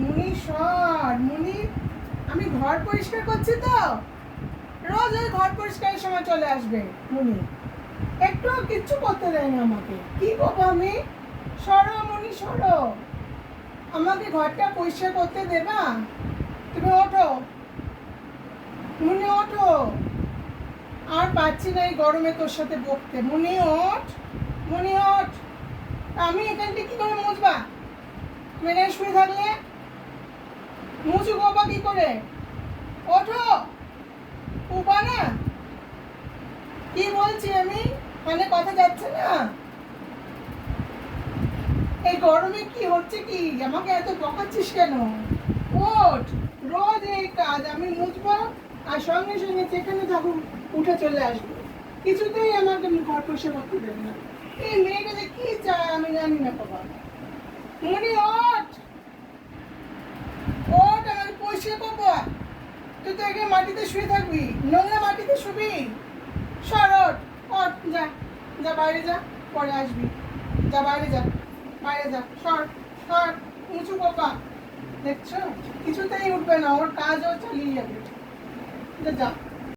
মুনি সর মুনি, আমি ঘর পরিষ্কার করছি তো, রোজ ওই ঘর পরিষ্কারের সময় চলে আসবে মুনি, একটু কিচ্ছু করতে দেয় না আমাকে। কি করবো আমি? সরো মুনি সরো, আমাকে ঘরটা পরিষ্কার করতে দেবা? তুমি ওঠো মুনি, ওঠো। আর পাচ্ছি না এই গরমে তোর সাথে বকতে। মুনি ওঠ, মুনি ওঠ। আমি এখানটা কি করে মুছবা? মেনে শুয়ে থাকলে মুছু বাবা কি করে? ওঠো, উঠবা না? কি বলছি আমি, মানে কথা যাচ্ছে না? এই গরমে কি হচ্ছে কি? আমাকে এত বকাচ্ছিস কেন? ওঠ, রোজ এই কাজ, আমি মুছবো আর সঙ্গে সঙ্গে যেখানে থাকুক উঠে চলে আসবো। কিছুতেই আমাকে ঘর পরিষ্কার করতে দেবে না। এই মেয়েটা যে কি চায় আমি জানি না বাবা। মনি ওঠ, ওঠ, আমাকে পরিষ্কার করবো। তুই তো এখানে মাটিতে শুয়ে থাকবি, নোংরা মাটিতে শুবি। সর ওঠ, ওঠ, যা যা বাইরে যা, পরে আসবি। যা বাইরে যা, বাইরে যা, সর সর, উঁচু বাবা। দেখছো কিছুতেই উঠবে না, ওর কাজও চালিয়ে যাবে। যা